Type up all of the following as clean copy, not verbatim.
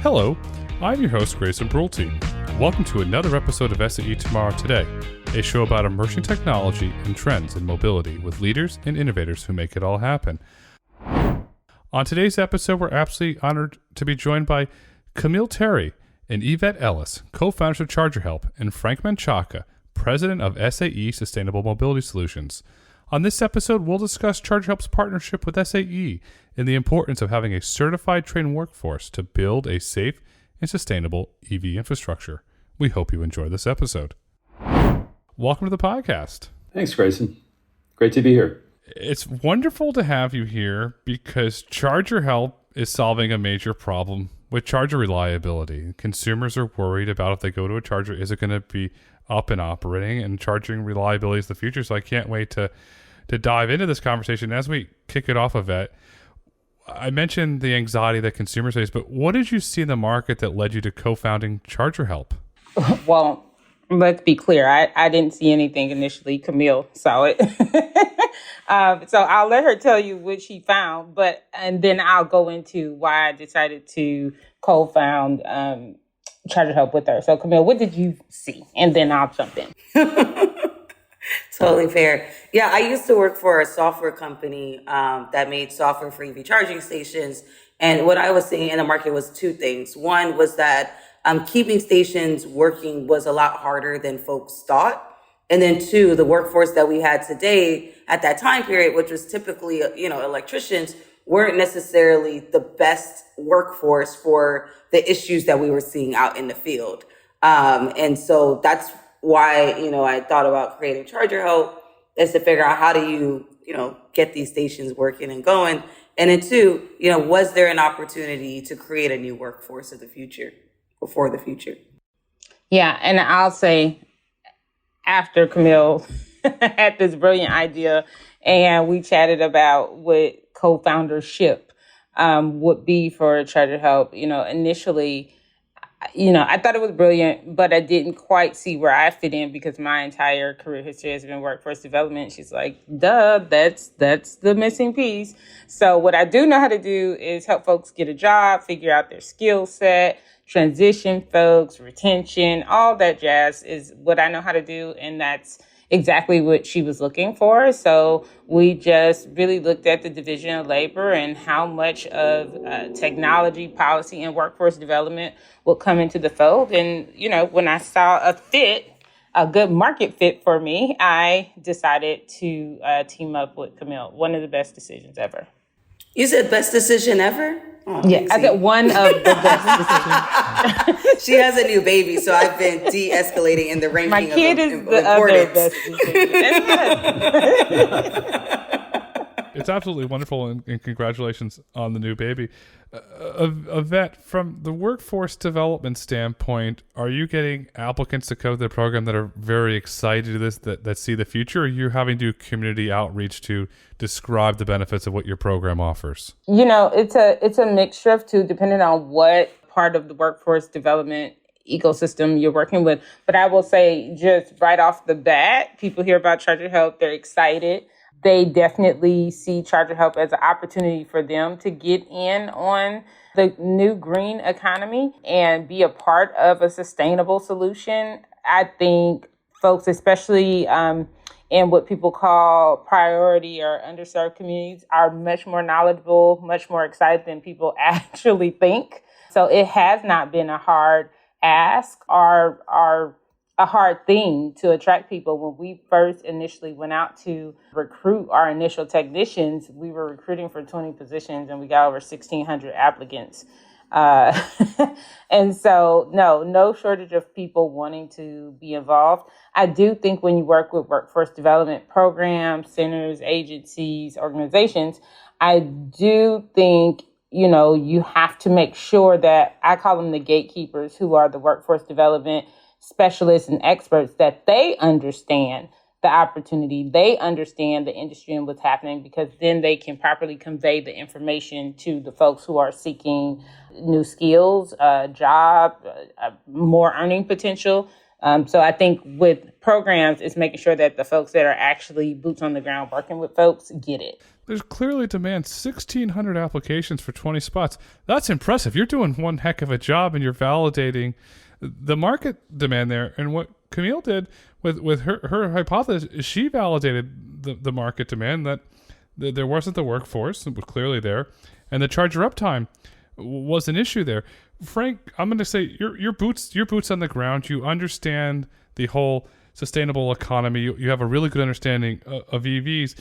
Hello, I'm your host, Grayson Brulte. Welcome to another episode of SAE Tomorrow Today, a show about emerging technology and trends in mobility with leaders and innovators who make it all happen. On today's episode, we're absolutely honored to be joined by Camille Terry and Yvette Ellis, co-founders of Charger Help, and Frank Menchaca, president of SAE Sustainable Mobility Solutions. On this episode, we'll discuss Charger Help's partnership with SAE and the importance of having a certified trained workforce to build a safe and sustainable EV infrastructure. We hope you enjoy this episode. Welcome to the podcast. Thanks, Grayson. Great to be here. It's wonderful to have you here because Charger Help is solving a major problem with charger reliability. Consumers are worried about if they go to a charger, is it going to be up and operating, and charging reliability is the future. So I can't wait to dive into this conversation. As we kick it off, Yvette, I mentioned the anxiety that consumers face, but what did you see in the market that led you to co-founding Charger Help? Well, let's be clear. I didn't see anything initially. Camille saw it. So I'll let her tell you what she found, and then I'll go into why I decided to co-found Charger Help with her. So Camille, what did you see? And then I'll jump in. Totally fair. Yeah, I used to work for a software company that made software for EV charging stations. And what I was seeing in the market was two things. One was that keeping stations working was a lot harder than folks thought. And then two, the workforce that we had today at that time period, which was typically, electricians, weren't necessarily the best workforce for the issues that we were seeing out in the field. And so that's why, I thought about creating Charger Help, is to figure out how do you, get these stations working and going. And then two, was there an opportunity to create a new workforce of the future or for the future? Yeah. And I'll say, after Camille had this brilliant idea and we chatted about what co-foundership would be for Charger Help, initially, I thought it was brilliant, but I didn't quite see where I fit in because my entire career history has been workforce development. She's like, duh, that's the missing piece. So what I do know how to do is help folks get a job, figure out their skill set, transition folks, retention, all that jazz is what I know how to do. And that's exactly what she was looking for. So we just really looked at the division of labor and how much of technology, policy, and workforce development will come into the fold. And, when I saw a good market fit for me, I decided to team up with Camille. One of the best decisions ever. You said best decision ever? Oh, yeah, I said one of the best decisions. She has a new baby, so I've been de-escalating in the ranking. My kid is the other best decision. It's absolutely wonderful, and congratulations on the new baby. Yvette, from the workforce development standpoint, are you getting applicants to come to the program that are very excited to this, that see the future, or are you having to do community outreach to describe the benefits of what your program offers? It's a mixture of two, depending on what part of the workforce development ecosystem you're working with. But I will say, just right off the bat, people hear about Charger Help, they're excited. They definitely see Charger Help as an opportunity for them to get in on the new green economy and be a part of a sustainable solution. I think folks, especially in what people call priority or underserved communities, are much more knowledgeable, much more excited than people actually think. So it has not been a hard ask or a hard thing to attract people. When we first initially went out to recruit our initial technicians, we were recruiting for 20 positions and we got over 1,600 applicants. And so, no shortage of people wanting to be involved. I do think when you work with workforce development programs, centers, agencies, organizations, I do think, you have to make sure that, I call them the gatekeepers, who are the workforce development specialists and experts, that they understand the opportunity, they understand the industry and what's happening, because then they can properly convey the information to the folks who are seeking new skills, a job, more earning potential. So I think with programs, it's making sure that the folks that are actually boots on the ground working with folks get it. There's clearly demand, 1,600 applications for 20 spots. That's impressive. You're doing one heck of a job, and you're validating the market demand there. And what Camille did with her hypothesis is she validated the market demand, that there wasn't the workforce, it was clearly there, and the charger uptime was an issue there. Frank, I'm going to say your boots on the ground. You understand the whole sustainable economy. You have a really good understanding of EVs.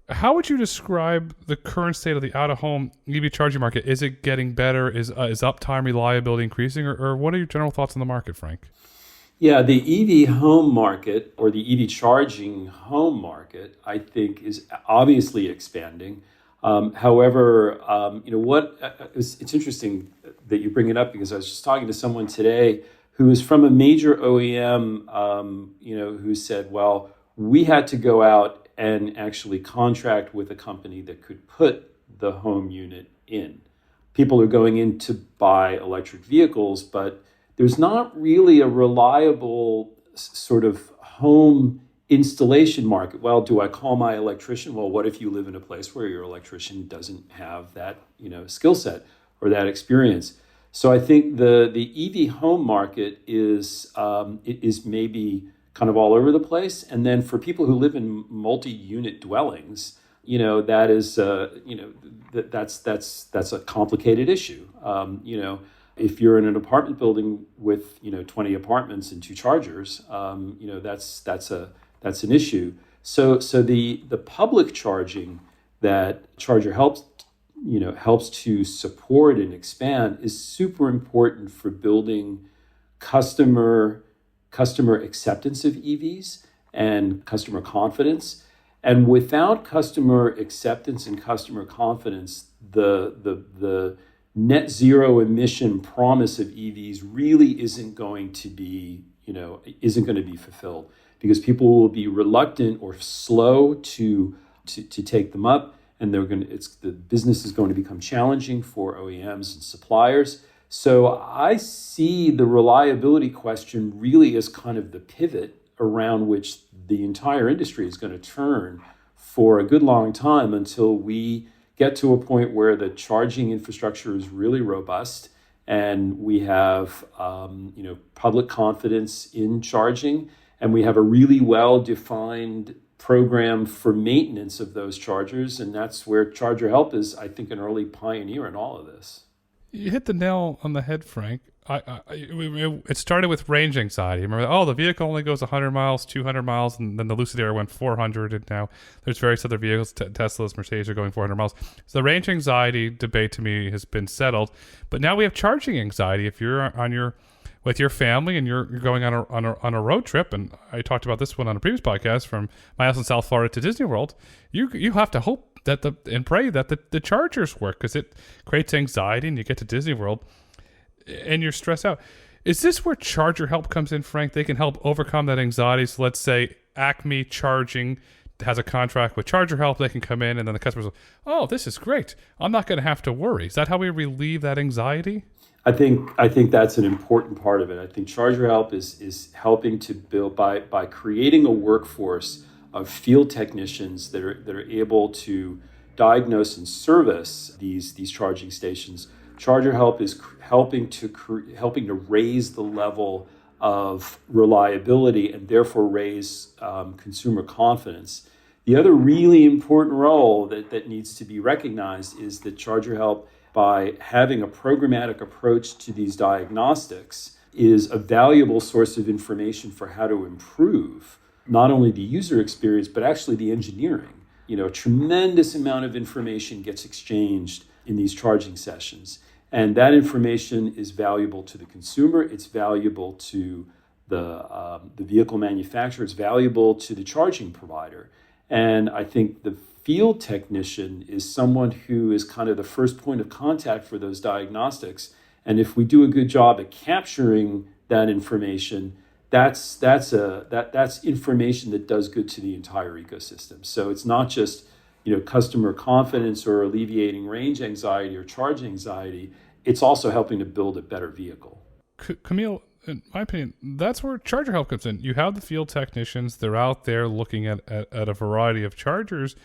How would you describe the current state of the out-of-home EV charging market? Is it getting better? Is uptime, reliability increasing? Or what are your general thoughts on the market, Frank? Yeah, the EV home market, or the EV charging home market, I think is obviously expanding. However, it's interesting that you bring it up, because I was just talking to someone today who is from a major OEM, who said, well, we had to go out and actually contract with a company that could put the home unit in. People are going in to buy electric vehicles, but there's not really a reliable sort of home installation market. Well, do I call my electrician? Well, what if you live in a place where your electrician doesn't have that, skill set or that experience? So I think the EV home market is maybe kind of all over the place. And then for people who live in multi-unit dwellings, that is that's a complicated issue. If you're in an apartment building with 20 apartments and 2 chargers, that's an issue. So the public charging that Charger helps to support and expand is super important for building customer acceptance of EVs and customer confidence. And without customer acceptance and customer confidence, the net zero emission promise of EVs really isn't going to be fulfilled, because people will be reluctant or slow to take them up, and the business is going to become challenging for OEMs and suppliers. So I see the reliability question really as kind of the pivot around which the entire industry is going to turn for a good long time, until we get to a point where the charging infrastructure is really robust and we have public confidence in charging, and we have a really well-defined program for maintenance of those chargers. And that's where Charger Help is, I think, an early pioneer in all of this. You hit the nail on the head, Frank. It started with range anxiety. Remember, the vehicle only goes 100 miles, 200 miles, and then the Lucid Air went 400, and now there's various other vehicles, Teslas, Mercedes are going 400 miles. So the range anxiety debate to me has been settled, but now we have charging anxiety. If you're with your family and you're going on a road trip, and I talked about this one on a previous podcast, from my house in South Florida to Disney World, you have to hope and pray that the chargers work, because it creates anxiety, and you get to Disney World and you're stressed out. Is this where Charger Help comes in, Frank? They can help overcome that anxiety. So let's say Acme Charging has a contract with Charger Help. They can come in, and then the customers will, oh, this is great. I'm not going to have to worry. Is that how we relieve that anxiety? I think that's an important part of it. I think Charger Help is helping to build by creating a workforce of field technicians that are able to diagnose and service these charging stations. Charger Help is helping to raise the level of reliability, and therefore raise consumer confidence. The other really important role that needs to be recognized is that Charger Help, by having a programmatic approach to these diagnostics, is a valuable source of information for how to improve not only the user experience, but actually the engineering. A tremendous amount of information gets exchanged in these charging sessions. And that information is valuable to the consumer. It's valuable to the vehicle manufacturer. It's valuable to the charging provider. And I think the field technician is someone who is kind of the first point of contact for those diagnostics. And if we do a good job at capturing that information, that's information that does good to the entire ecosystem. So it's not just customer confidence or alleviating range anxiety or charge anxiety. It's also helping to build a better vehicle. Camille, in my opinion, that's where charger help comes in. You have the field technicians; they're out there looking at a variety of chargers.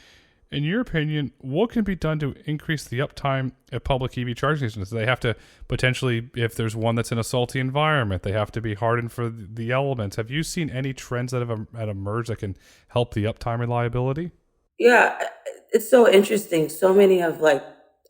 In your opinion, what can be done to increase the uptime at public EV charging stations? They have to potentially, if there's one that's in a salty environment, they have to be hardened for the elements. Have you seen any trends that have emerged that can help the uptime reliability? Yeah, it's so interesting. So many of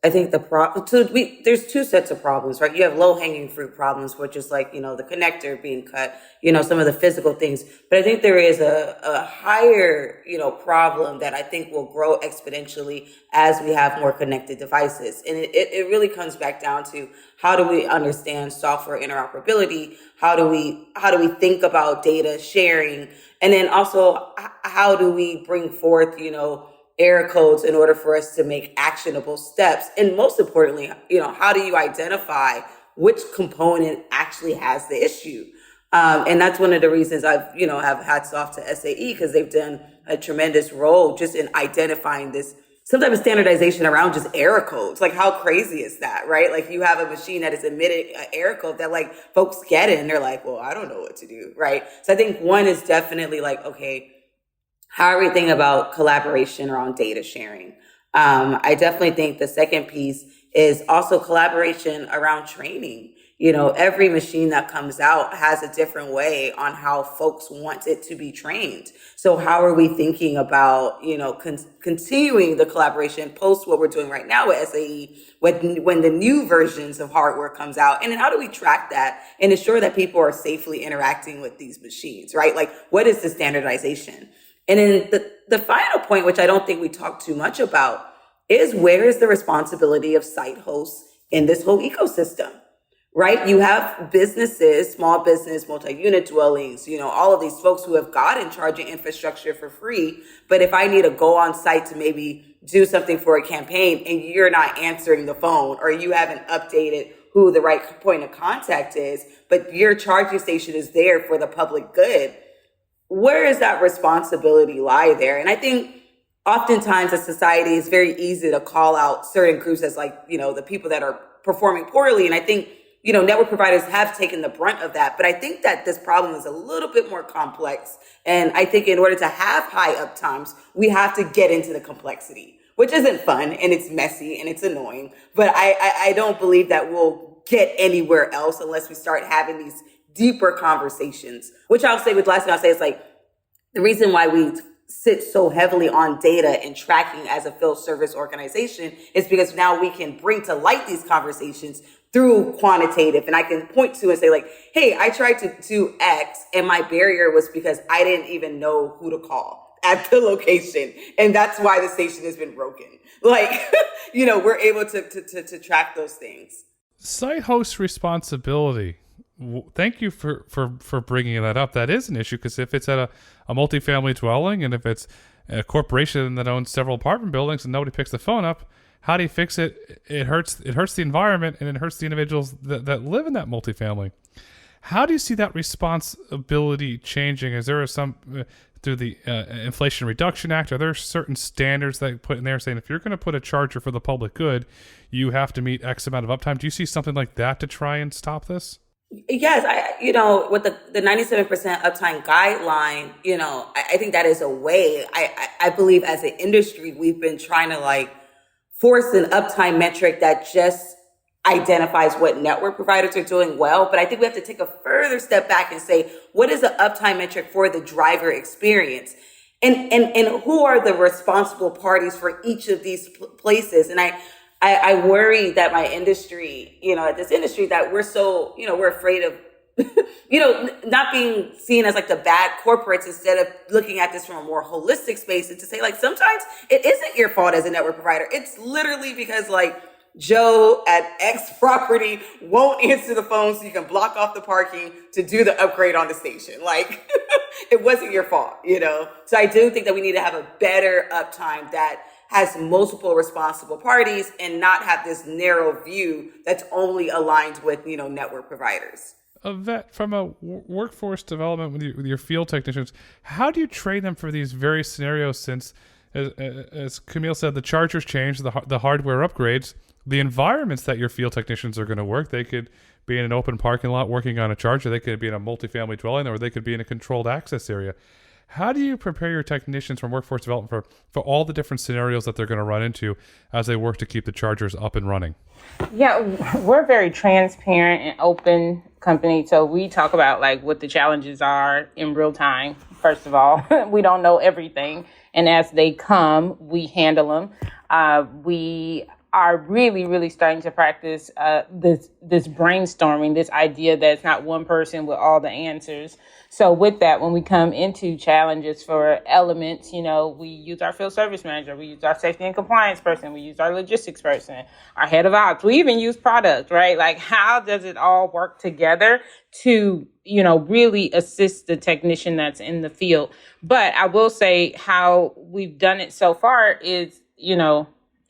I think there's two sets of problems, right? You have low hanging fruit problems, which is the connector being cut, some of the physical things. But I think there is a higher, problem that I think will grow exponentially as we have more connected devices. And it really comes back down to, how do we understand software interoperability? How do we think about data sharing? And then also, how do we bring forth, error codes in order for us to make actionable steps? And most importantly, how do you identify which component actually has the issue? And that's one of the reasons I've, have hats off to SAE, because they've done a tremendous role just in identifying this, some type of standardization around just error codes. Like, how crazy is that, right? Like, you have a machine that is emitting an error code that folks get it and they're like, well, I don't know what to do, right? So I think one is definitely okay, how are we thinking about collaboration around data sharing? I definitely think the second piece is also collaboration around training. Every machine that comes out has a different way on how folks want it to be trained. So how are we thinking about, continuing the collaboration post what we're doing right now with SAE when the new versions of hardware comes out? And then how do we track that and ensure that people are safely interacting with these machines, right? What is the standardization? And then the final point, which I don't think we talk too much about, is where is the responsibility of site hosts in this whole ecosystem, right? You have businesses, small business, multi-unit dwellings, all of these folks who have gotten charging infrastructure for free. But if I need to go on site to maybe do something for a campaign and you're not answering the phone, or you haven't updated who the right point of contact is, but your charging station is there for the public good, where does that responsibility lie there? And I think oftentimes as society, it's very easy to call out certain groups as the people that are performing poorly. And I think, network providers have taken the brunt of that. But I think that this problem is a little bit more complex. And I think in order to have high uptimes, we have to get into the complexity, which isn't fun and it's messy and it's annoying. But I don't believe that we'll get anywhere else unless we start having these deeper conversations, which last thing I'll say is the reason why we sit so heavily on data and tracking as a field service organization is because now we can bring to light these conversations through quantitative. And I can point to and say hey, I tried to do X and my barrier was because I didn't even know who to call at the location. And that's why the station has been broken. We're able to track those things. Site host responsibility. Thank you for bringing that up. That is an issue, because if it's at a multifamily dwelling and if it's a corporation that owns several apartment buildings and nobody picks the phone up, how do you fix it? It hurts the environment and it hurts the individuals that live in that multifamily. How do you see that responsibility changing? Is there through the Inflation Reduction Act, are there certain standards that put in there saying if you're going to put a charger for the public good, you have to meet X amount of uptime? Do you see something like that to try and stop this? Yes, with the 97% uptime guideline, I think that is a way. I believe as an industry, we've been trying to force an uptime metric that just identifies what network providers are doing well. But I think we have to take a further step back and say, what is the uptime metric for the driver experience? And who are the responsible parties for each of these places? And I worry that my industry, at this industry, that we're so, we're afraid of, not being seen as the bad corporates, instead of looking at this from a more holistic space and to say sometimes it isn't your fault as a network provider. It's literally because Joe at X property won't answer the phone so you can block off the parking to do the upgrade on the station. It wasn't your fault, So I do think that we need to have a better uptime that has multiple responsible parties and not have this narrow view that's only aligned with, network providers. From a workforce development with your field technicians, how do you train them for these various scenarios? Since, as Camille said, the chargers change, the hardware upgrades, the environments that your field technicians are going to work. They could be in an open parking lot working on a charger. They could be in a multifamily dwelling, or they could be in a controlled access area. How do you prepare your technicians from workforce development for all the different scenarios that they're going to run into as they work to keep the chargers up and running? Yeah, we're a very transparent and open company. So we talk about like what the challenges are in real time. First of all, we don't know everything. And as they come, we handle them. We are really, really starting to practice this brainstorming, this idea that it's not one person with all the answers. So with that, when we come into challenges for elements, we use our field service manager, we use our safety and compliance person, we use our logistics person, our head of ops, we even use product, right? Like, how does it all work together to, really assist the technician that's in the field? But I will say how we've done it so far is,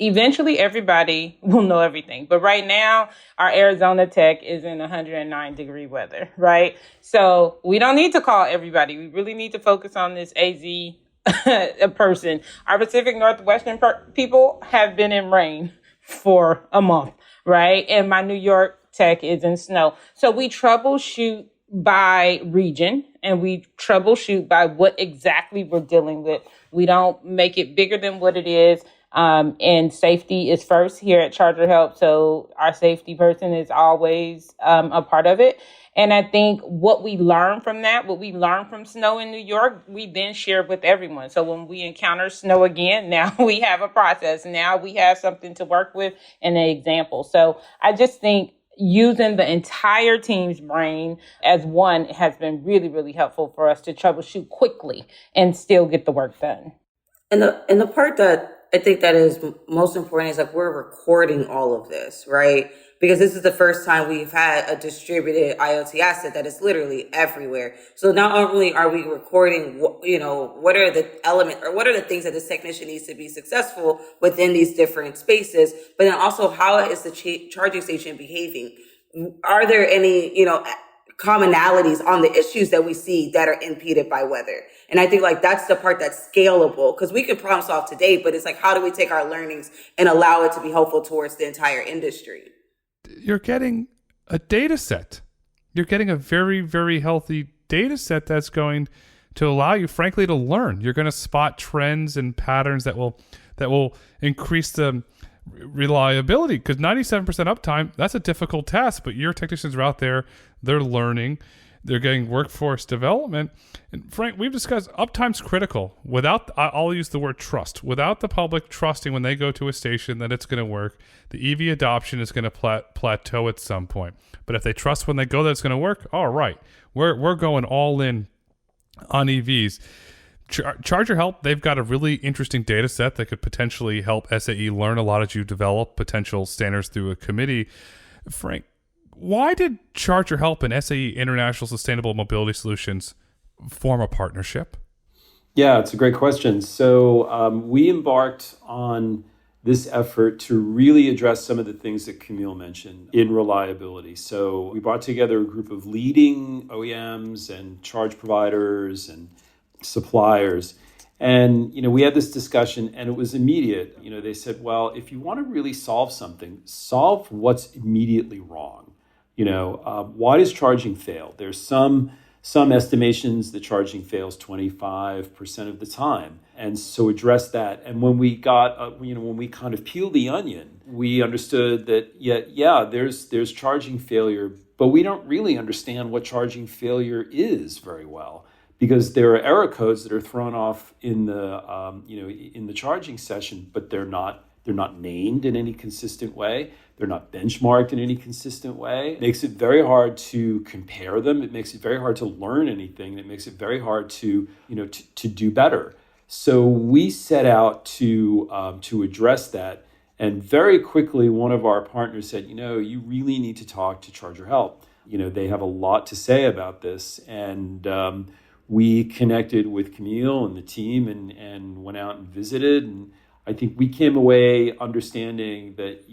eventually everybody will know everything. But right now, our Arizona tech is in 109-degree weather, right? So we don't need to call everybody. We really need to focus on this AZ person. Our Pacific Northwestern people have been in rain for a month, right? And my New York tech is in snow. So we troubleshoot by region, and we troubleshoot by what exactly we're dealing with. We don't make it bigger than what it is. And safety is first here at Charger Help. So our safety person is always a part of it. And I think what we learn from that, what we learned from snow in New York, we then share with everyone. So when we encounter snow again, now we have a process. Now we have something to work with and an example. So I just think using the entire team's brain as one has been really, really helpful for us to troubleshoot quickly and still get the work done. And the part that I think that is most important is like we're recording all of this, right? Because this is the first time we've had a distributed IoT asset that is literally everywhere. So not only are we recording, what are the elements or what are the things that this technician needs to be successful within these different spaces, but then also how is the charging station behaving? Are there any, commonalities on the issues that we see that are impeded by weather? And I think like that's the part that's scalable, because we can problem solve today, but it's like, how do we take our learnings and allow it to be helpful towards the entire industry? You're getting a data set. You're getting a very, very healthy data set that's going to allow you, frankly, to learn. You're going to spot trends and patterns that will increase the reliability, because 97% uptime, that's a difficult task, but your technicians are out there, they're learning, they're getting workforce development. And Frank, we've discussed uptime's critical. I'll use the word trust. Without the public trusting when they go to a station that it's going to work, the EV adoption is going to plateau at some point. But if they trust when they go that it's going to work, all right, we're going all in on EVs. Charger Help, they've got a really interesting data set that could potentially help SAE learn a lot as you develop potential standards through a committee. Frank, why did Charger Help and SAE International Sustainable Mobility Solutions form a partnership? Yeah, it's a great question. So we embarked on this effort to really address some of the things that Camille mentioned in reliability. So we brought together a group of leading OEMs and charge providers and suppliers. And, we had this discussion and it was immediate. They said, well, if you want to really solve something, solve what's immediately wrong. Why does charging fail? There's some estimations that charging fails 25% of the time. And so address that. And when we got, when we kind of peeled the onion, we understood that, there's charging failure, but we don't really understand what charging failure is very well. Because there are error codes that are thrown off in the in the charging session, but they're not named in any consistent way. They're not benchmarked in any consistent way. It makes it very hard to compare them. It makes it very hard to learn anything. It makes it very hard to do better. So we set out to address that. And very quickly, one of our partners said, you really need to talk to Charger Help. They have a lot to say about this. And we connected with Camille and the team and went out and visited. And I think we came away understanding that,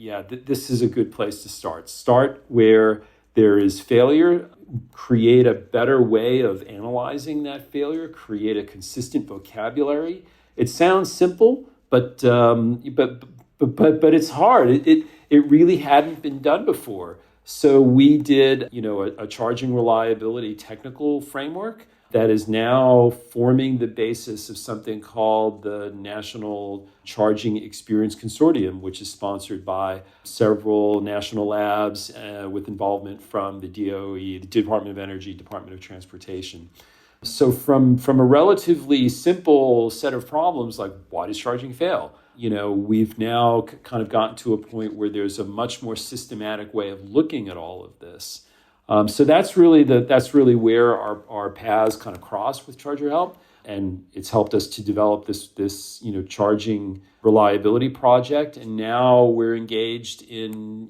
this is a good place to start. Start where there is failure, create a better way of analyzing that failure, create a consistent vocabulary. It sounds simple, but it's hard. It really hadn't been done before. So we did, a charging reliability technical framework that is now forming the basis of something called the National Charging Experience Consortium, which is sponsored by several national labs with involvement from the DOE, the Department of Energy, Department of Transportation. So from a relatively simple set of problems like why does charging fail? We've now kind of gotten to a point where there's a much more systematic way of looking at all of this. So that's really where our paths kind of cross with Charger Help, and it's helped us to develop this charging reliability project. And now we're engaged in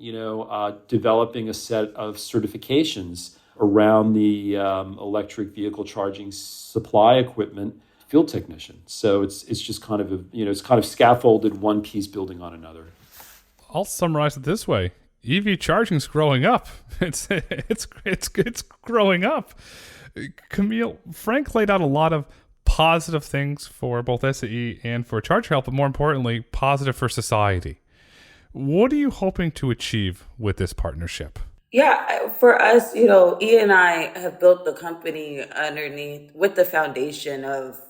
developing a set of certifications around the electric vehicle charging supply equipment field technician. So it's just kind of it's kind of scaffolded one piece building on another. I'll summarize it this way. EV charging's growing up. It's growing up. Camille, Frank laid out a lot of positive things for both SAE and for Charger Help, but more importantly, positive for society. What are you hoping to achieve with this partnership? Yeah, for us, E and I have built the company underneath with the foundation of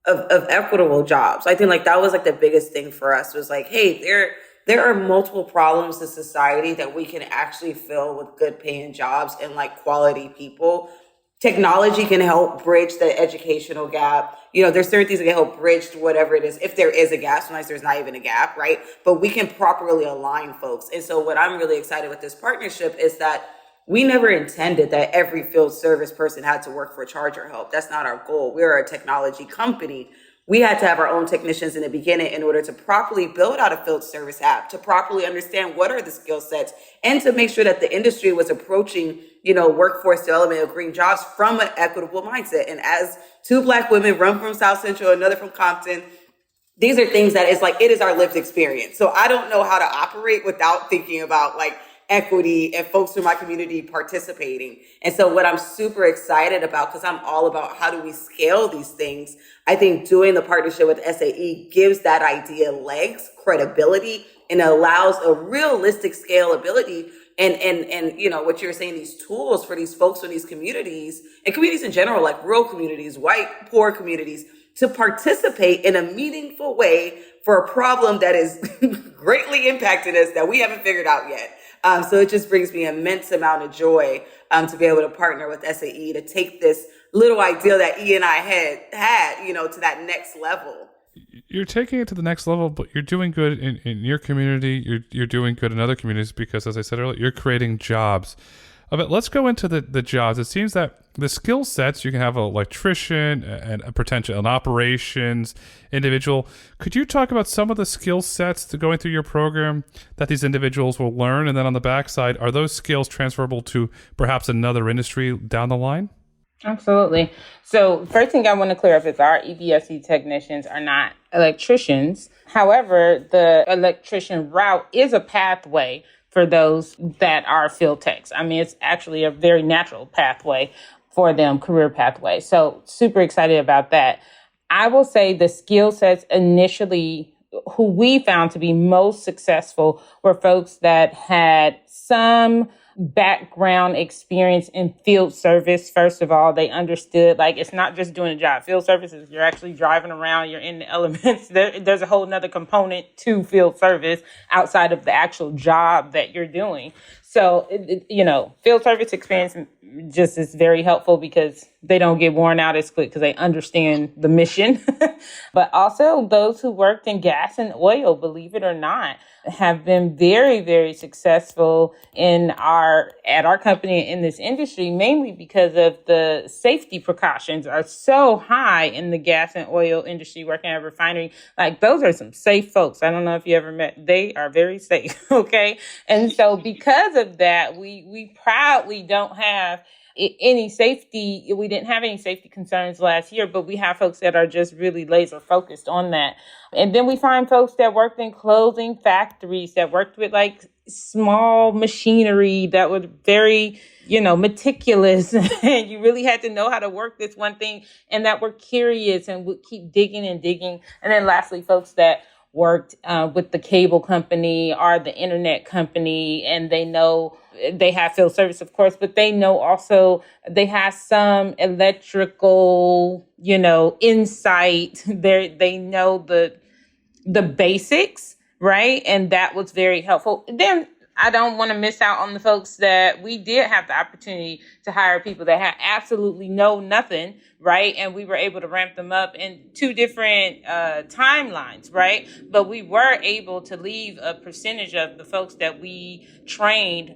equitable jobs. I think that was the biggest thing for us was hey, there are multiple problems in society that we can actually fill with good paying jobs and quality people. Technology can help bridge the educational gap. There's certain things that can help bridge whatever it is. If there is a gap, sometimes there's not even a gap, right? But we can properly align folks. And so what I'm really excited with this partnership is that we never intended that every field service person had to work for Charger Help. That's not our goal. We're a technology company. We had to have our own technicians in the beginning in order to properly build out a field service app, to properly understand what are the skill sets, and to make sure that the industry was approaching, workforce development of green jobs from an equitable mindset. And as two Black women, one from South Central, another from Compton, these are things that it is our lived experience. So I don't know how to operate without thinking about equity and folks from my community participating. And so what I'm super excited about, because I'm all about how do we scale these things, I think doing the partnership with SAE gives that idea legs, credibility, and allows a realistic scalability and what you're saying, these tools for these folks in these communities and communities in general, rural communities, white, poor communities, to participate in a meaningful way for a problem that is greatly impacted us that we haven't figured out yet. So it just brings me immense amount of joy to be able to partner with SAE to take this little ideal that E and I had to that next level. You're taking it to the next level, but you're doing good in your community. You're doing good in other communities because, as I said earlier, you're creating jobs. But let's go into the jobs. It seems that the skill sets, you can have an electrician and an operations individual. Could you talk about some of the skill sets to going through your program that these individuals will learn? And then on the backside, are those skills transferable to perhaps another industry down the line? Absolutely. So first thing I want to clear up is our EVSE technicians are not electricians. However, the electrician route is a pathway for those that are field techs. I mean, it's actually a very natural pathway for them, career pathway. So super excited about that. I will say the skill sets initially who we found to be most successful were folks that had some background experience in field service. First of all, they understood it's not just doing a job. Field service is you're actually driving around, you're in the elements. There's a whole nother component to field service outside of the actual job that you're doing. So, field service experience just is very helpful because they don't get worn out as quick because they understand the mission. But also those who worked in gas and oil, believe it or not, have been very, very successful at our company in this industry, mainly because of the safety precautions are so high in the gas and oil industry, working at a refinery. Those are some safe folks. I don't know if you ever met, they are very safe. Okay. And so because of that, we proudly don't have any safety. We didn't have any safety concerns last year, but we have folks that are just really laser focused on that. And then we find folks that worked in clothing factories, that worked with small machinery that was very, meticulous. And you really had to know how to work this one thing, and that were curious and would keep digging and digging. And then lastly, folks that worked with the cable company or the internet company, and they know they have field service, of course, but they know also they have some electrical, insight. They know the basics, right? And that was very helpful. Then I don't want to miss out on the folks that we did have the opportunity to hire people that had absolutely nothing, right? And we were able to ramp them up in two different timelines, right? But we were able to leave a percentage of the folks that we trained.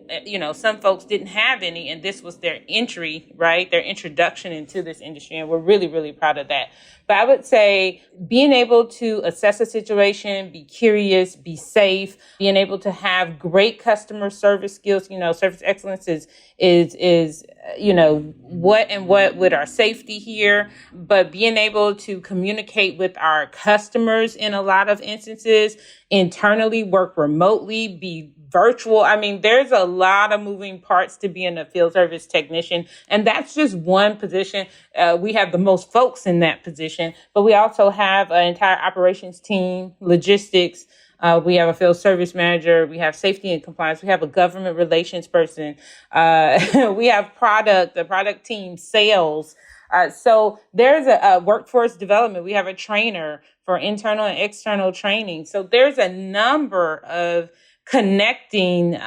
Some folks didn't have any, and this was their entry, right? Their introduction into this industry. And we're really, really proud of that. But I would say being able to assess a situation, be curious, be safe, being able to have great customer service skills, service excellence is what with our safety here, but being able to communicate with our customers in a lot of instances, internally work remotely, be virtual. I mean, there's a lot of moving parts to being a field service technician. And that's just one position. We have the most folks in that position, but we also have an entire operations team, logistics. We have a field service manager. We have safety and compliance. We have a government relations person. We have the product team, sales. So there's a workforce development. We have a trainer for internal and external training. So there's a number of connecting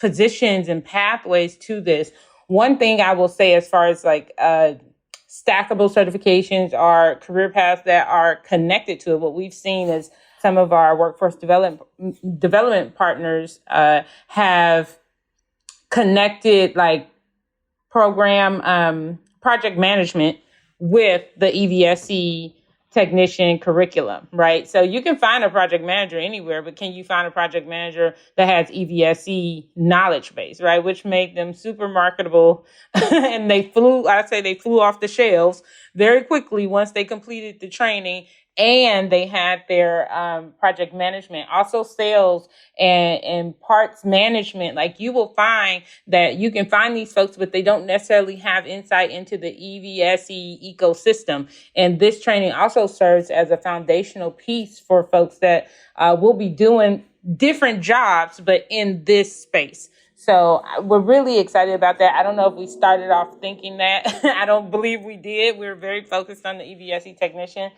positions and pathways to this. One thing I will say as far as stackable certifications are career paths that are connected to it. What we've seen is some of our workforce development partners have connected program project management with the EVSE technician curriculum, right? So you can find a project manager anywhere, but can you find a project manager that has EVSE knowledge base, right? Which made them super marketable. And they flew off the shelves very quickly once they completed the training. And they had their project management, also sales and parts management. You will find that you can find these folks, but they don't necessarily have insight into the EVSE ecosystem. And this training also serves as a foundational piece for folks that will be doing different jobs, but in this space. So we're really excited about that. I don't know if we started off thinking that. I don't believe we did. We were very focused on the EVSE technician.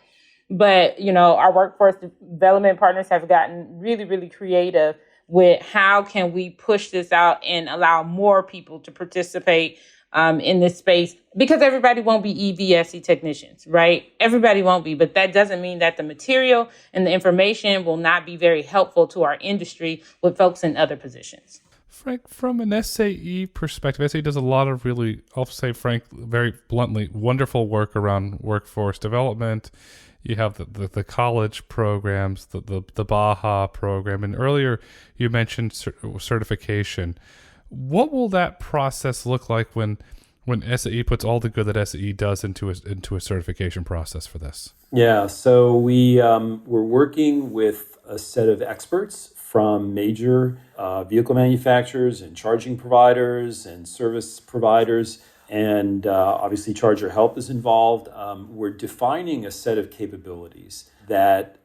But, our workforce development partners have gotten really, really creative with how can we push this out and allow more people to participate in this space, because everybody won't be EVSE technicians, right? Everybody won't be, but that doesn't mean that the material and the information will not be very helpful to our industry with folks in other positions. Frank, from an SAE perspective, SAE does a lot of really, I'll say, Frank, very bluntly, wonderful work around workforce development. You have the college programs, the Baja program, and earlier you mentioned certification. What will that process look like when SAE puts all the good that SAE does into a certification process for this? Yeah, so we're working with a set of experts from major vehicle manufacturers and charging providers and service providers. And obviously, Charger Help is involved. We're defining a set of capabilities that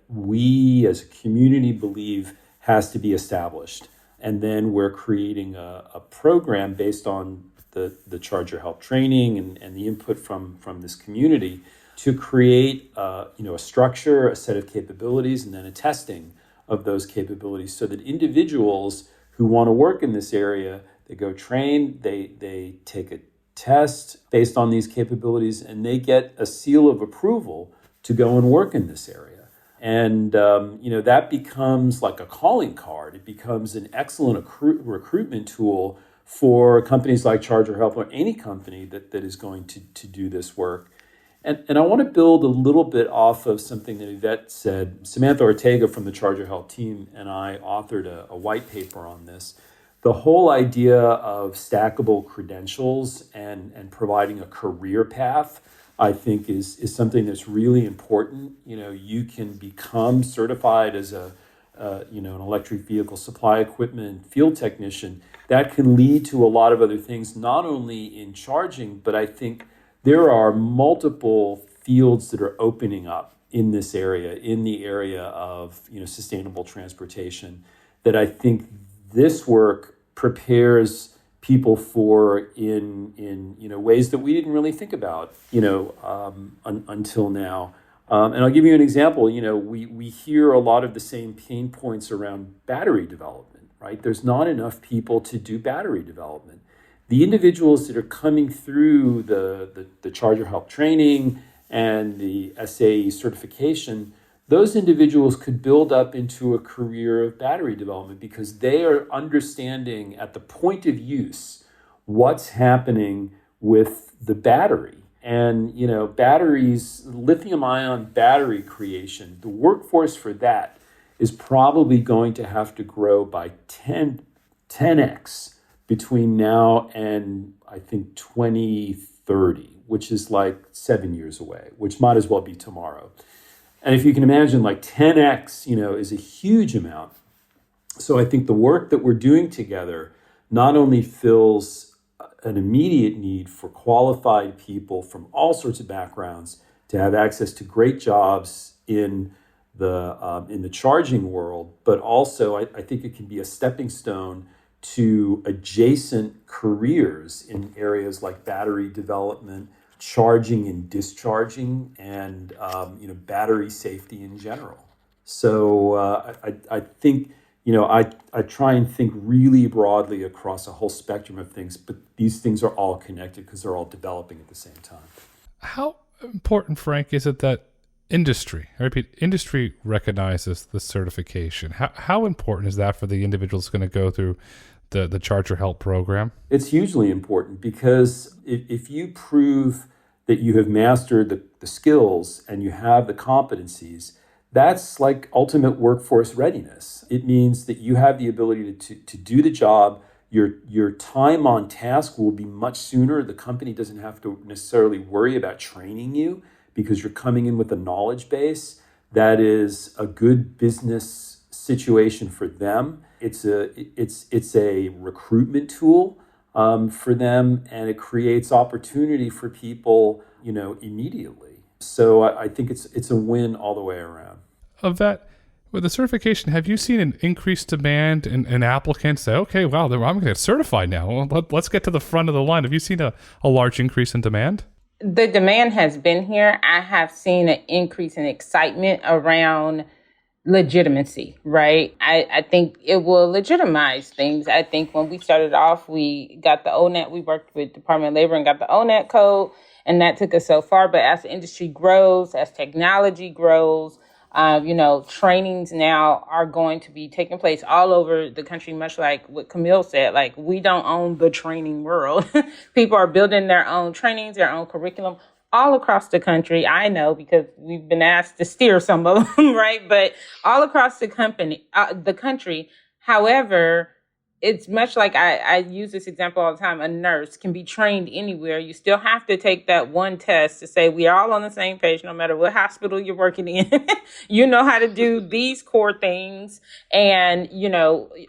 we as a community believe has to be established. And then we're creating a program based on the Charger Help training and the input from this community to create a structure, a set of capabilities, and then a testing of those capabilities so that individuals who want to work in this area, they go train, they take a test based on these capabilities, and they get a seal of approval to go and work in this area. And, that becomes like a calling card. It becomes an excellent recruitment tool for companies like Charger Help or any company that is going to do this work. And I want to build a little bit off of something that Yvette said. Samantha Ortega from the Charger Help team and I authored a white paper on this. The whole idea of stackable credentials and providing a career path, I think, is something that's really important. You can become certified as an electric vehicle supply equipment field technician. That can lead to a lot of other things, not only in charging, but I think there are multiple fields that are opening up in this area, in the area of sustainable transportation, that I think this work prepares people for in ways that we didn't really think about until now. And I'll give you an example. We hear a lot of the same pain points around battery development, right? There's not enough people to do battery development. The individuals that are coming through the Charger Help training and the SAE certification, those individuals could build up into a career of battery development because they are understanding at the point of use what's happening with the battery. And, batteries, lithium-ion battery creation, the workforce for that is probably going to have to grow by 10x between now and, I think, 2030, which is like 7 years away, which might as well be tomorrow. And if you can imagine, like 10x, is a huge amount. So I think the work that we're doing together not only fills an immediate need for qualified people from all sorts of backgrounds to have access to great jobs in the charging world, but also I think it can be a stepping stone to adjacent careers in areas like battery development, charging and discharging, and battery safety in general. So I think I try and think really broadly across a whole spectrum of things, but these things are all connected because they're all developing at the same time. How important, Frank, is it that industry recognizes the certification? How important is that for the individuals going to go through the Charger Help program? It's hugely important because if you prove that you have mastered the skills and you have the competencies, that's like ultimate workforce readiness. It means that you have the ability to do the job. Your time on task will be much sooner. The company doesn't have to necessarily worry about training you because you're coming in with a knowledge base that is a good business situation for them. It's a recruitment tool for them, and it creates opportunity for people, immediately. So I think it's a win all the way around. Of that, with the certification, have you seen an increased demand in applicants say, okay, wow, I'm going to get certified now. Well, let's get to the front of the line. Have you seen a large increase in demand? The demand has been here. I have seen an increase in excitement around legitimacy, right? I think it will legitimize things. I think when we started off, we got the ONET, we worked with Department of Labor and got the ONET code, and that took us so far. But as the industry grows, as technology grows, trainings now are going to be taking place all over the country, much like what Camille said. Like, we don't own the training world. People are building their own trainings, their own curriculum all across the country. I know because we've been asked to steer some of them, right? But all across the country. However, it's much like I use this example all the time. A nurse can be trained anywhere. You still have to take that one test to say we are all on the same page, no matter what hospital you're working in. You know how to do these core things. And,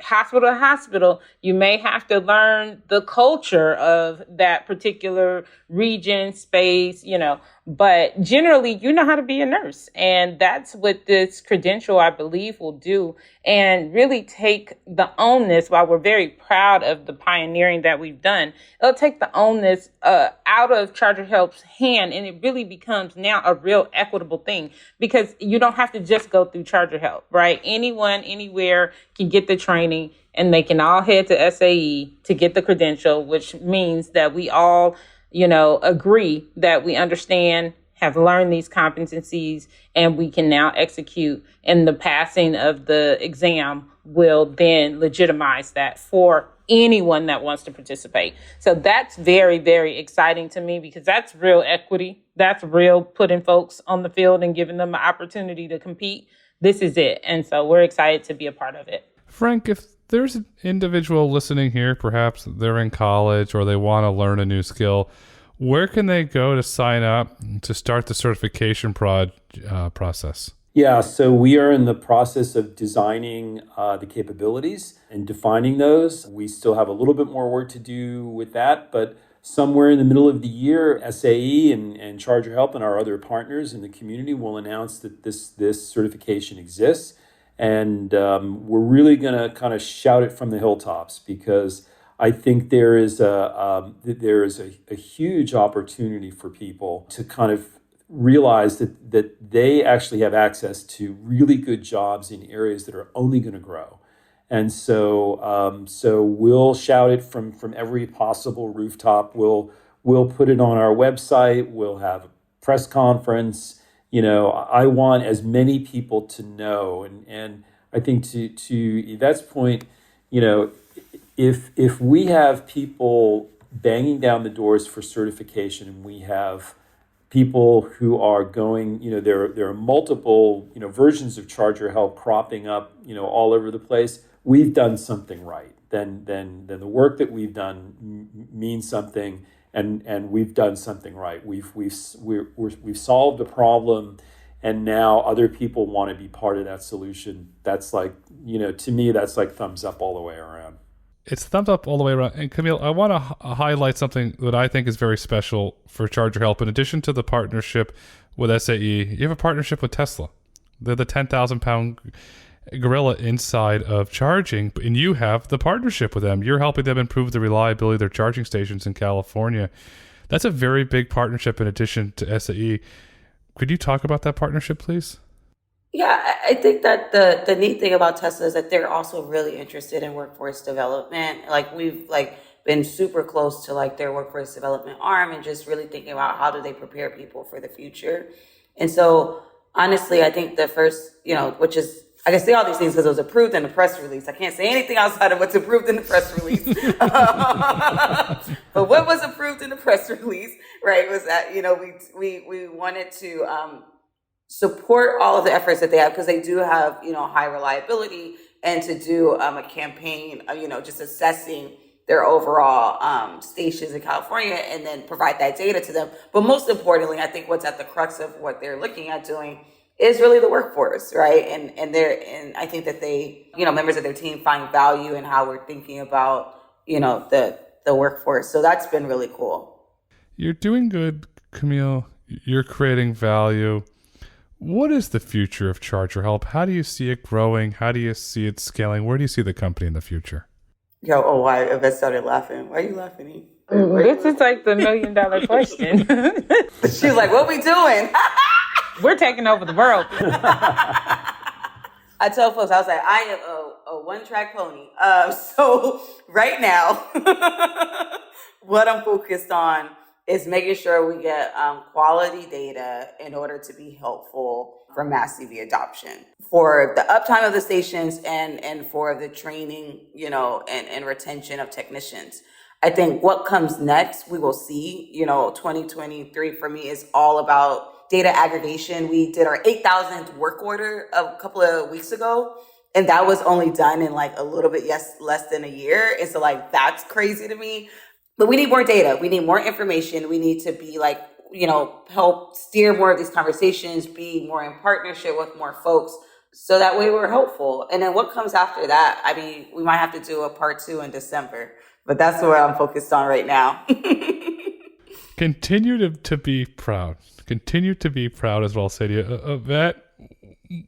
hospital to hospital, you may have to learn the culture of that particular region, space, but generally you know how to be a nurse. And that's what this credential, I believe, will do, and really take the onus. While we're very proud of the pioneering that we've done, it'll take the onus out of Charger Help's hand, and it really becomes now a real equitable thing, because you don't have to just go through Charger Help, right? Anyone, anywhere can get the training, and they can all head to SAE to get the credential, which means that we all agree that we understand, have learned these competencies, and we can now execute. And the passing of the exam will then legitimize that for anyone that wants to participate. So that's very, very exciting to me, because that's real equity. That's real putting folks on the field and giving them an opportunity to compete. This is it. And so we're excited to be a part of it. Frank, if there's an individual listening here, perhaps they're in college or they want to learn a new skill, where can they go to sign up to start the certification process? Yeah, so we are in the process of designing the capabilities and defining those. We still have a little bit more work to do with that, but somewhere in the middle of the year, SAE and Charger Help and our other partners in the community will announce that this certification exists. And we're really going to kind of shout it from the hilltops, because I think there is a huge opportunity for people to kind of realize that they actually have access to really good jobs in areas that are only going to grow. And so we'll shout it from every possible rooftop. We'll put it on our website. We'll have a press conference. I want as many people to know. And I think to Yvette's point, if we have people banging down the doors for certification, and we have people who are going, there are multiple, versions of Charger Help cropping up, all over the place, we've done something right. Then the work that we've done means something, and we've done something right. We've solved a problem, and now other people want to be part of that solution. That's like, to me, that's like thumbs up all the way around. It's thumbs up all the way around. And Camille, I want to highlight something that I think is very special for Charger Help. In addition to the partnership with SAE, you have a partnership with Tesla. They're the 10,000-pound gorilla inside of charging, and you have the partnership with them. You're helping them improve the reliability of their charging stations in California. That's a very big partnership in addition to SAE. Could you talk about that partnership, please? Yeah, I think that the neat thing about Tesla is that they're also really interested in workforce development. Like, we've been super close to their workforce development arm, and just really thinking about how do they prepare people for the future. And so honestly, I think the first, which is, I can say all these things because it was approved in the press release. I can't say anything outside of what's approved in the press release. But what was approved in the press release, right, was that, we wanted to support all of the efforts that they have, because they do have, high reliability, and to do a campaign, just assessing their overall stations in California, and then provide that data to them. But most importantly, I think what's at the crux of what they're looking at doing is really the workforce, right? And I think that they, members of their team find value in how we're thinking about, the workforce. So that's been really cool. You're doing good, Camille. You're creating value. What is the future of Charger Help? How do you see it growing? How do you see it scaling? Where do you see the company in the future? Why? Yvette started laughing. Why are you laughing, E? This is like the $1 million question. She was like, what we doing? We're taking over the world. I tell folks, I was like, I am a one-track pony. So right now, what I'm focused on is making sure we get quality data in order to be helpful for mass EV adoption, for the uptime of the stations, and for the training, and retention of technicians. I think what comes next, we will see. 2023 for me is all about data aggregation. We did our 8,000th work order a couple of weeks ago, and that was only done in a little bit less than a year. And so that's crazy to me. But we need more data. We need more information. We need to be help steer more of these conversations, be more in partnership with more folks, so that way we're helpful. And then what comes after that? I mean, we might have to do a part 2 in December, but that's what I'm focused on right now. Continue to be proud. Continue to be proud as well, Sadia. That,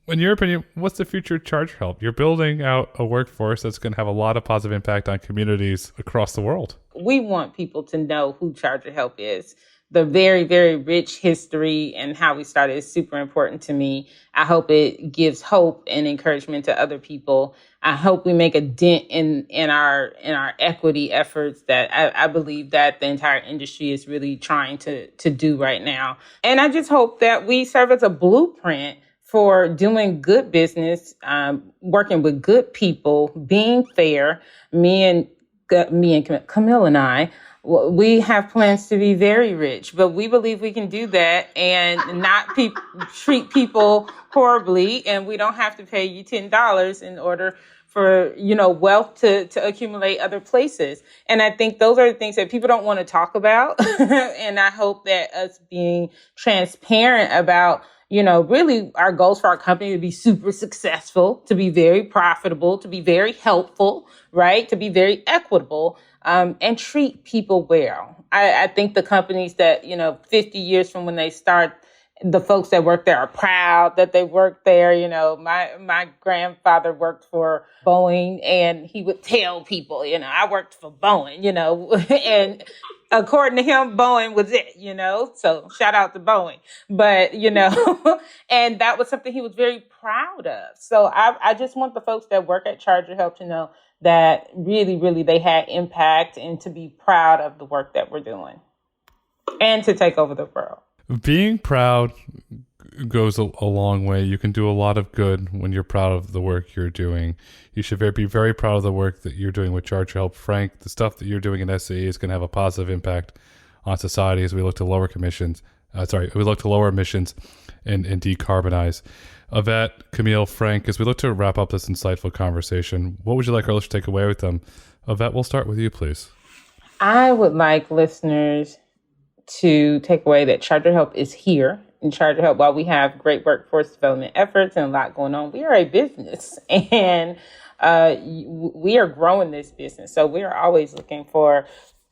in your opinion, what's the future of Charger Help? You're building out a workforce that's going to have a lot of positive impact on communities across the world. We want people to know who Charger Help is. The very, very rich history and how we started is super important to me. I hope it gives hope and encouragement to other people. I hope we make a dent in our equity efforts that I believe that the entire industry is really trying to do right now. And I just hope that we serve as a blueprint for doing good business, working with good people, being fair. Me and Camille and I, we have plans to be very rich, but we believe we can do that and not treat people horribly. And we don't have to pay you $10 in order for, wealth to accumulate other places. And I think those are the things that people don't want to talk about. And I hope that us being transparent about, really our goals for our company to be super successful, to be very profitable, to be very helpful, right? To be very equitable, and treat people well. I think the companies that, 50 years from when they start the folks that work there are proud that they work there. You know, my grandfather worked for Boeing, and he would tell people, you know, I worked for Boeing, you know, and according to him, Boeing was it, you know, so shout out to Boeing. But, you know, and that was something he was very proud of. So I just want the folks that work at Charger Help to know that really, really they had impact, and to be proud of the work that we're doing and to take over the world. Being proud goes a long way. You can do a lot of good when you're proud of the work you're doing. You should be very proud of the work that you're doing with Charger Help. Frank, the stuff that you're doing in SAE is going to have a positive impact on society as we look to lower emissions and decarbonize. Yvette, Camille, Frank, as we look to wrap up this insightful conversation, what would you like our listeners to take away with them? Yvette, we'll start with you, please. I would like listeners to take away that Charger Help is here. And Charger Help, while we have great workforce development efforts and a lot going on, we are a business, and we are growing this business. So we are always looking for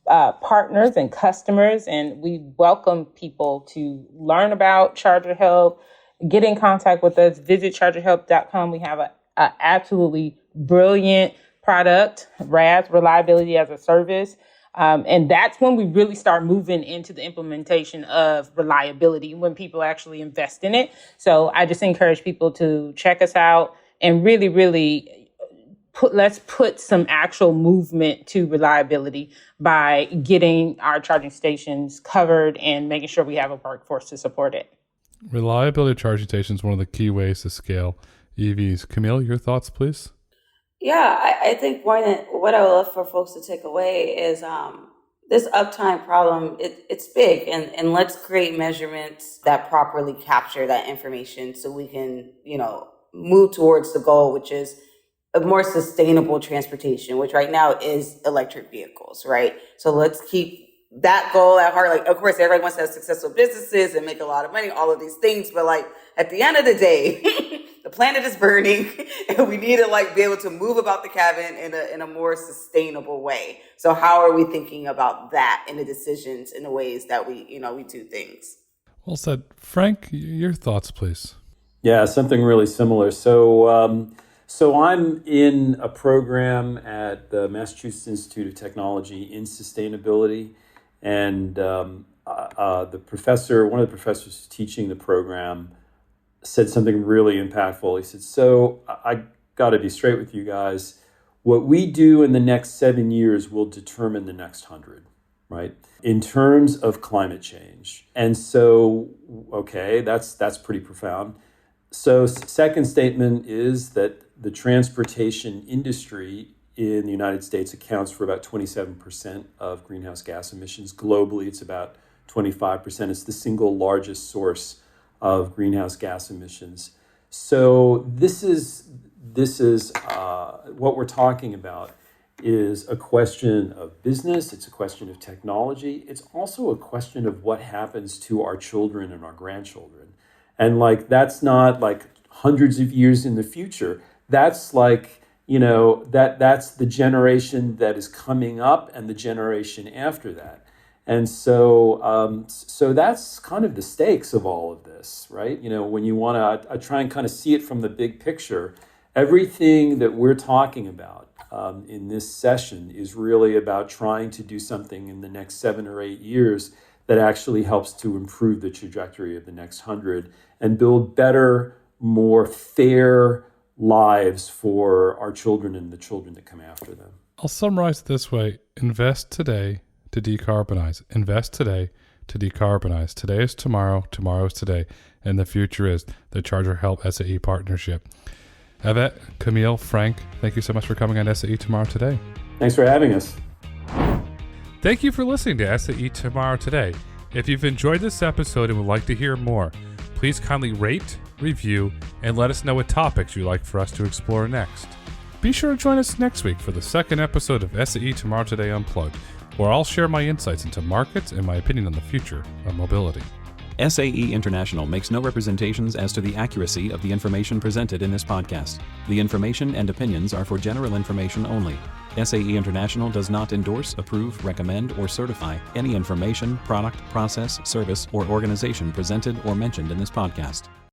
partners and customers, and we welcome people to learn about Charger Help, get in contact with us, visit chargerhelp.com. We have a absolutely brilliant product, RAS, Reliability as a Service. And that's when we really start moving into the implementation of reliability, when people actually invest in it. So I just encourage people to check us out and really, really let's put some actual movement to reliability by getting our charging stations covered and making sure we have a workforce to support it. Reliability of charging stations is one of the key ways to scale EVs. Camille, your thoughts, please? Yeah, I think what I would love for folks to take away is this uptime problem. It's big, and let's create measurements that properly capture that information so we can, you know, move towards the goal, which is a more sustainable transportation, which right now is electric vehicles, right? So let's keep that goal at heart. Like, of course, everybody wants to have successful businesses and make a lot of money, all of these things, but like at the end of the day, the planet is burning, and we need to like be able to move about the cabin in a more sustainable way. So how are we thinking about that in the decisions, in the ways that we do things? Well said. Frank, your thoughts, please. Yeah, something really similar. So I'm in a program at the Massachusetts Institute of Technology in sustainability, and one of the professors teaching the program said something really impactful. He said, so I got to be straight with you guys. What we do in the next 7 years will determine the next 100, right? In terms of climate change. And so, okay, that's pretty profound. So second statement is that the transportation industry in the United States accounts for about 27% of greenhouse gas emissions. Globally, it's about 25%. It's the single largest source of greenhouse gas emissions. So this is what we're talking about is a question of business. It's a question of technology. It's also a question of what happens to our children and our grandchildren. And like, that's not like hundreds of years in the future. That's like, you know, that's the generation that is coming up and the generation after that. And so that's kind of the stakes of all of this, right? You know, when you want to, I try and kind of see it from the big picture. Everything that we're talking about in this session is really about trying to do something in the next 7 or 8 years that actually helps to improve the trajectory of the next 100 and build better, more fair lives for our children and the children that come after them. I'll summarize it this way. Invest today to decarbonize. Invest today to decarbonize. Today is tomorrow. Tomorrow is today. And the future is the Charger Help SAE partnership. Yvette, Camille, Frank, thank you so much for coming on SAE Tomorrow Today. Thanks for having us. Thank you for listening to SAE Tomorrow Today. If you've enjoyed this episode and would like to hear more, please kindly rate, review, and let us know what topics you'd like for us to explore next. Be sure to join us next week for the second episode of SAE Tomorrow Today Unplugged, where I'll share my insights into markets and my opinion on the future of mobility. SAE International makes no representations as to the accuracy of the information presented in this podcast. The information and opinions are for general information only. SAE International does not endorse, approve, recommend, or certify any information, product, process, service, or organization presented or mentioned in this podcast.